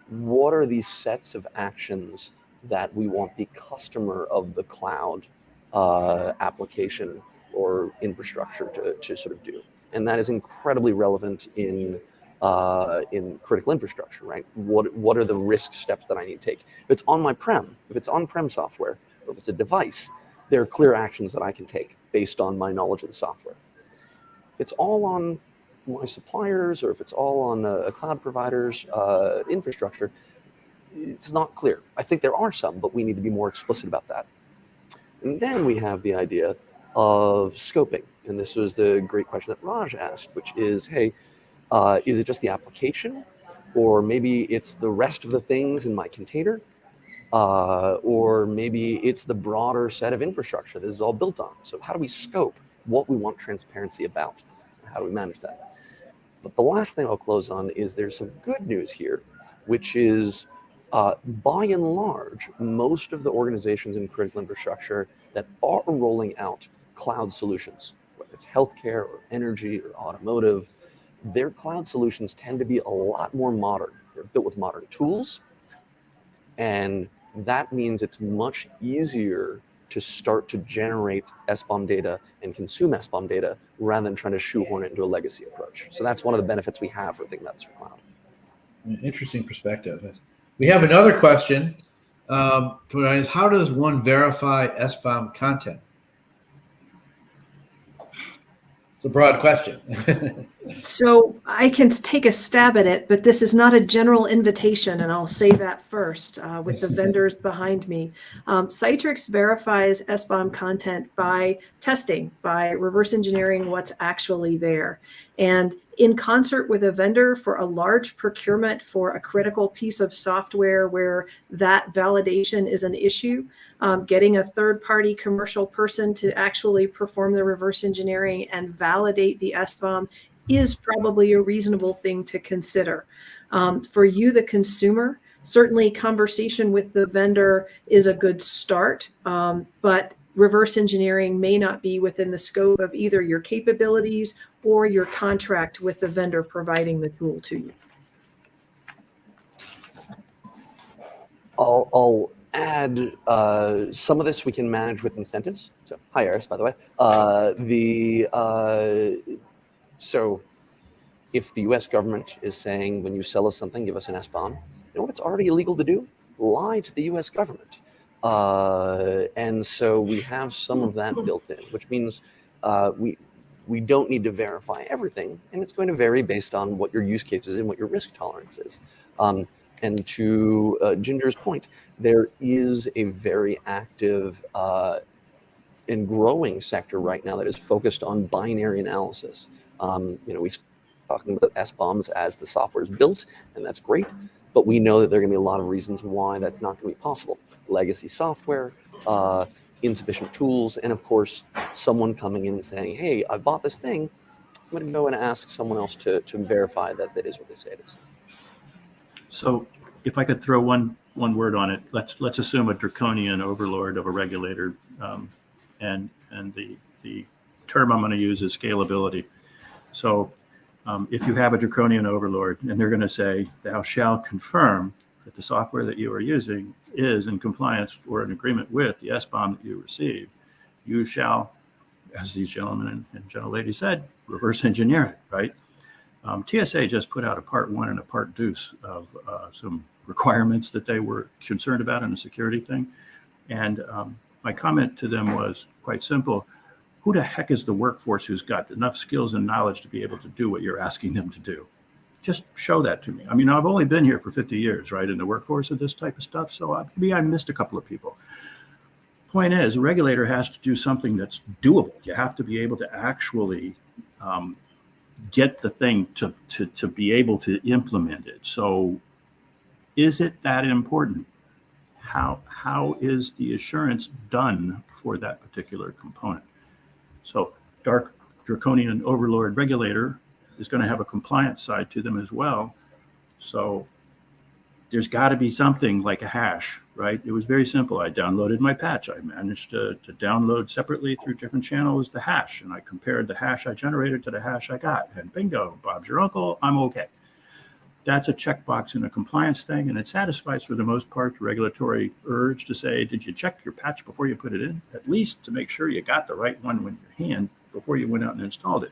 what are these sets of actions that we want the customer of the cloud application or infrastructure to sort of do? And that is incredibly relevant in critical infrastructure, right? What are the risk steps that I need to take? If it's on-prem software, or if it's a device, there are clear actions that I can take based on my knowledge of the software. If it's all on my suppliers, or if it's all on a cloud provider's infrastructure, it's not clear. I think there are some, but we need to be more explicit about that. And then we have the idea of scoping. And this was the great question that Raj asked, which is, hey, is it just the application? Or maybe it's the rest of the things in my container? Or maybe it's the broader set of infrastructure this is all built on. So how do we scope what we want transparency about? How do we manage that? But the last thing I'll close on is there's some good news here, which is by and large, most of the organizations in critical infrastructure that are rolling out cloud solutions, whether it's healthcare or energy or automotive, their cloud solutions tend to be a lot more modern. They're built with modern tools, and that means it's much easier to start to generate SBOM data and consume SBOM data rather than trying to shoehorn it into a legacy approach. So that's one of the benefits we have for thinking about this for cloud. Interesting perspective. We have another question. How does one verify SBOM content? It's a broad question. So I can take a stab at it, but this is not a general invitation, and I'll say that first with the vendors behind me. Citrix verifies SBOM content by testing, by reverse engineering what's actually there. And in concert with a vendor for a large procurement for a critical piece of software where that validation is an issue, getting a third-party commercial person to actually perform the reverse engineering and validate the SBOM is probably a reasonable thing to consider. For you, the consumer, certainly conversation with the vendor is a good start, but reverse engineering may not be within the scope of either your capabilities or your contract with the vendor providing the tool to you. I'll add some of this we can manage with incentives. So, hi, Eris, by the way. So if the US government is saying, when you sell us something, give us an SBOM, you know what it's already illegal to do? Lie to the US government. And so we have some of that built in, which means we don't need to verify everything, and it's going to vary based on what your use case is and what your risk tolerance is. And to Ginger's point, there is a very active and growing sector right now that is focused on binary analysis. You know, we talking about SBOMs as the software is built, and that's great. But we know that there are going to be a lot of reasons why that's not going to be possible. Legacy software, insufficient tools, and of course, someone coming in and saying, hey, I bought this thing. I'm going to go and ask someone else to verify that that is what they say it is. So if I could throw one word on it, let's assume a draconian overlord of a regulator, and the term I'm going to use is scalability. So if you have a draconian overlord and they're going to say, thou shalt confirm that the software that you are using is in compliance or in agreement with the SBOM that you receive, you shall, as these gentlemen and gentlelady said, reverse engineer it, right? TSA just put out a part 1 and a part 2 of some requirements that they were concerned about in a security thing. And my comment to them was quite simple. Who the heck is the workforce who's got enough skills and knowledge to be able to do what you're asking them to do? Just show that to me. I mean, I've only been here for 50 years, right, in the workforce of this type of stuff. So maybe I missed a couple of people. Point is, a regulator has to do something that's doable. You have to be able to actually get the thing to be able to implement it. So is it that important? How is the assurance done for that particular component? So draconian overlord regulator is going to have a compliance side to them as well. So there's got to be something like a hash, right? It was very simple. I downloaded my patch. I managed to download separately through different channels the hash, and I compared the hash I generated to the hash I got, and bingo, Bob's your uncle, I'm okay. That's a checkbox in a compliance thing, and it satisfies for the most part the regulatory urge to say, did you check your patch before you put it in? At least to make sure you got the right one in your hand before you went out and installed it.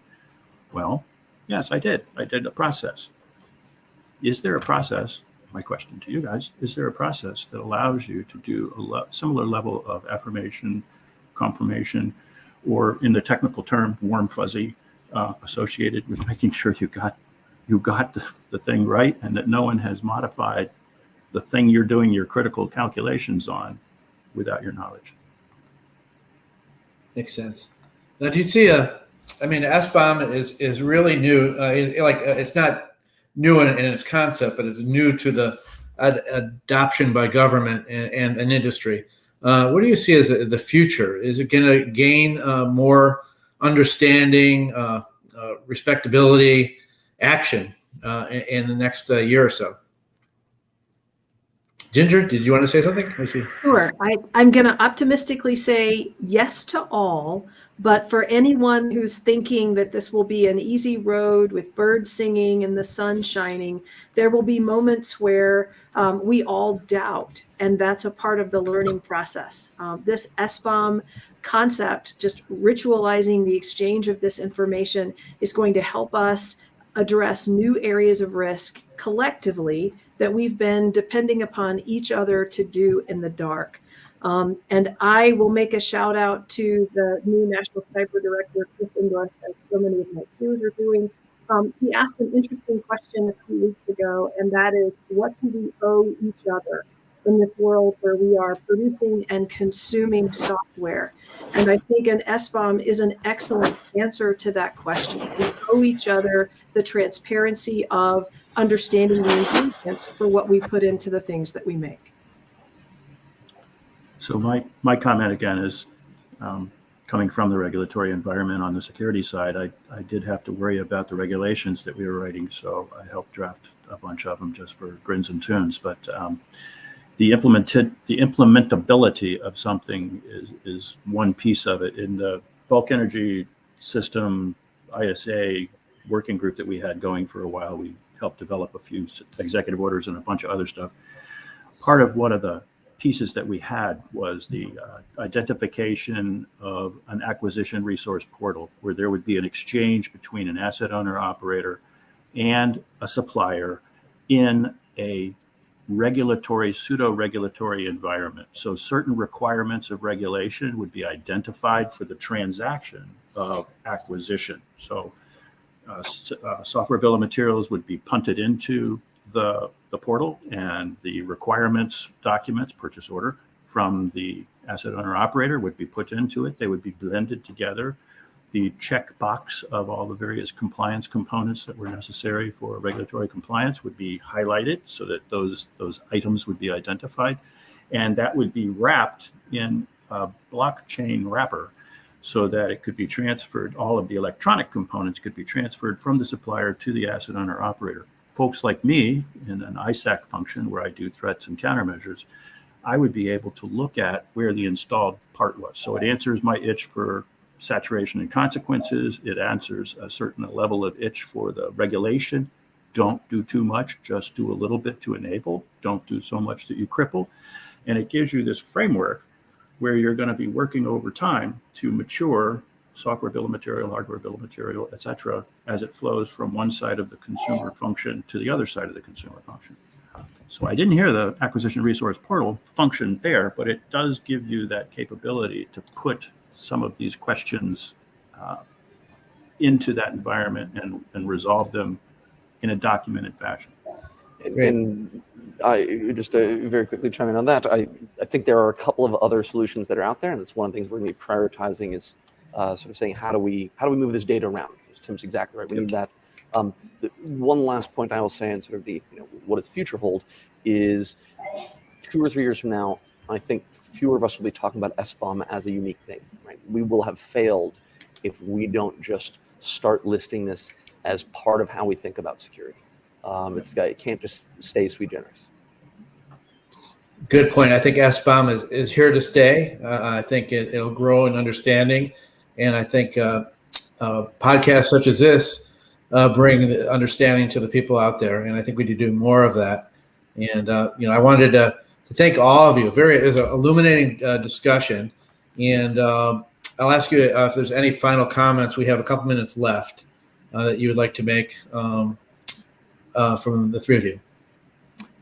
Well, yes, I did. I did a process. Is there a process, my question to you guys, is there a process that allows you to do a similar level of affirmation, confirmation, or in the technical term, warm fuzzy, associated with making sure you got the thing right and that no one has modified the thing you're doing your critical calculations on without your knowledge? Makes sense. Now, do you see SBOM is really new. It's not new in its concept, but it's new to the adoption by government and industry. What do you see as the future? Is it going to gain more understanding, respectability, action in the next year or so? Ginger, did you want to say something? I see. Sure. I'm going to optimistically say yes to all, but for anyone who's thinking that this will be an easy road with birds singing and the sun shining, there will be moments where we all doubt, and that's a part of the learning process. This SBOM concept, just ritualizing the exchange of this information, is going to help us address new areas of risk collectively that we've been depending upon each other to do in the dark. And I will make a shout out to the new National Cyber Director, Chris Inglis, as so many of my peers are doing. He asked an interesting question a few weeks ago, and that is, what do we owe each other in this world where we are producing and consuming software? And I think an SBOM is an excellent answer to that question. We owe each other the transparency of understanding the ingredients for what we put into the things that we make. So my comment again is, coming from the regulatory environment on the security side, I did have to worry about the regulations that we were writing. So I helped draft a bunch of them just for grins and tunes. But the implementability of something is one piece of it. In the bulk energy system ISA working group that we had going for a while, we helped develop a few executive orders and a bunch of other stuff. Part of one of the pieces that we had was the identification of an acquisition resource portal, where there would be an exchange between an asset owner operator and a supplier in a regulatory, pseudo-regulatory environment. So certain requirements of regulation would be identified for the transaction of acquisition. So software bill of materials would be punted into the portal, and the requirements documents, purchase order from the asset owner operator would be put into it. They would be blended together. The checkbox of all the various compliance components that were necessary for regulatory compliance would be highlighted so that those items would be identified. And that would be wrapped in a blockchain wrapper so that it could be transferred. All of the electronic components could be transferred from the supplier to the asset owner operator. Folks like me in an ISAC function where I do threats and countermeasures, I would be able to look at where the installed part was. So it answers my itch for saturation and consequences. It answers a certain level of itch for the regulation. Don't do too much, just do a little bit to enable. Don't do so much that you cripple. And it gives you this framework where you're going to be working over time to mature software bill of material, hardware bill of material, et cetera, as it flows from one side of the consumer function to the other side of the consumer function. So I didn't hear the acquisition resource portal function there, but it does give you that capability to put some of these questions into that environment and resolve them in a documented fashion. And I just very quickly chime in on that. I think there are a couple of other solutions that are out there, and that's one of the things we're going to be prioritizing is sort of saying how do we move this data around? Tim's exactly right. We need that. One last point I will say, and sort of the what does the future hold, is 2 or 3 years from now, I think fewer of us will be talking about SBOM as a unique thing. Right? We will have failed if we don't just start listing this as part of how we think about security. It can't just stay sui generis. Good point. I think SBOM is here to stay. I think it'll grow in understanding, and I think podcasts such as this bring the understanding to the people out there, and I think we need to do more of that. And I wanted to thank all of you. It was an illuminating discussion, and I'll ask you if there's any final comments. We have a couple minutes left that you would like to make from the three of you.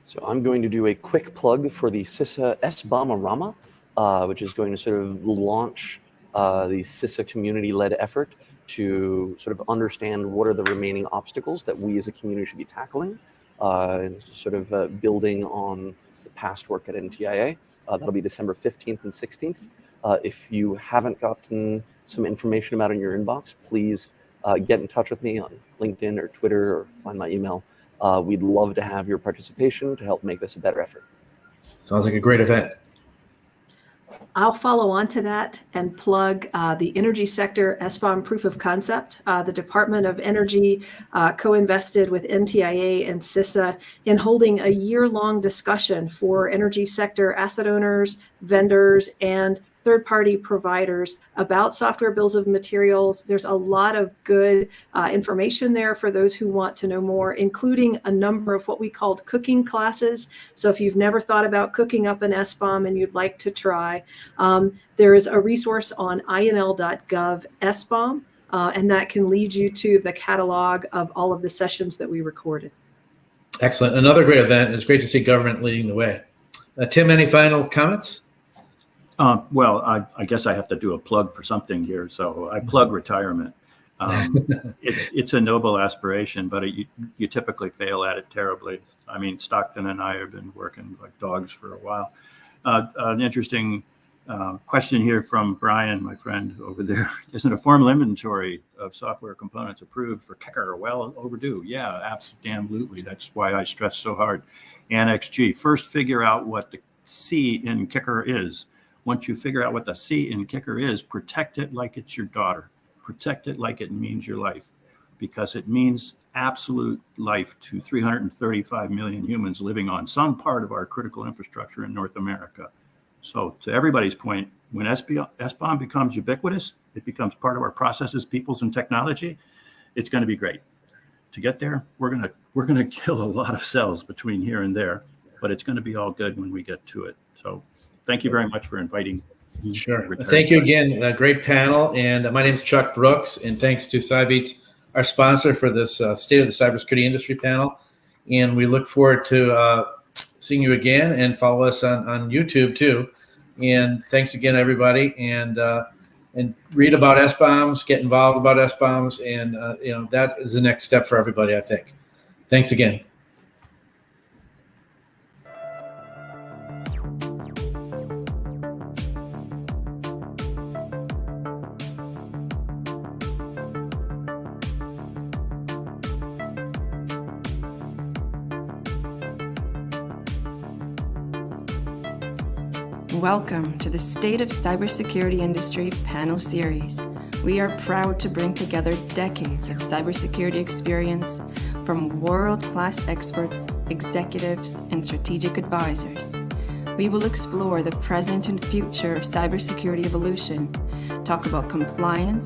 So I'm going to do a quick plug for the CISA SBOM-arama, which is going to sort of launch the CISA community-led effort to sort of understand what are the remaining obstacles that we as a community should be tackling, and sort of building on the past work at NTIA. That'll be December 15th and 16th. If you haven't gotten some information about it in your inbox, please get in touch with me on LinkedIn or Twitter or find my email. We'd love to have your participation to help make this a better effort. Sounds like a great event. I'll follow on to that and plug the energy sector SBOM proof of concept. The Department of Energy co-invested with NTIA and CISA in holding a year-long discussion for energy sector asset owners, vendors, and third-party providers about software bills of materials. There's a lot of good information there for those who want to know more, including a number of what we called cooking classes. So if you've never thought about cooking up an SBOM and you'd like to try, there is a resource on inl.gov SBOM, and that can lead you to the catalog of all of the sessions that we recorded. Excellent. Another great event. It's great to see government leading the way. Tim, any final comments? Well, I guess I have to do a plug for something here. So I plug retirement. It's a noble aspiration, but you typically fail at it terribly. I mean, Stockton and I have been working like dogs for a while. An interesting question here from Brian, my friend over there. Isn't a formal inventory of software components approved for Kicker? Well overdue. Yeah, absolutely. That's why I stress so hard. Annex G. First, figure out what the C in Kicker is. Once you figure out what the C in Kicker is, protect it like it's your daughter. Protect it like it means your life, because it means absolute life to 335 million humans living on some part of our critical infrastructure in North America. So to everybody's point, when SBOM becomes ubiquitous, it becomes part of our processes, peoples, and technology, it's going to be great. To get there, we're going to kill a lot of cells between here and there, but it's going to be all good when we get to it. So thank you very much for inviting me. Sure. Thank you again. Great panel. And my name is Chuck Brooks, and thanks to Cybeats, our sponsor for this State of the Cybersecurity Industry panel. And we look forward to seeing you again, and follow us on YouTube too. And thanks again, everybody. And read about SBOMs, get involved about SBOMs, and that is the next step for everybody, I think. Thanks again. Welcome to the State of Cybersecurity Industry panel series. We are proud to bring together decades of cybersecurity experience from world-class experts, executives, and strategic advisors. We will explore the present and future of cybersecurity evolution, talk about compliance and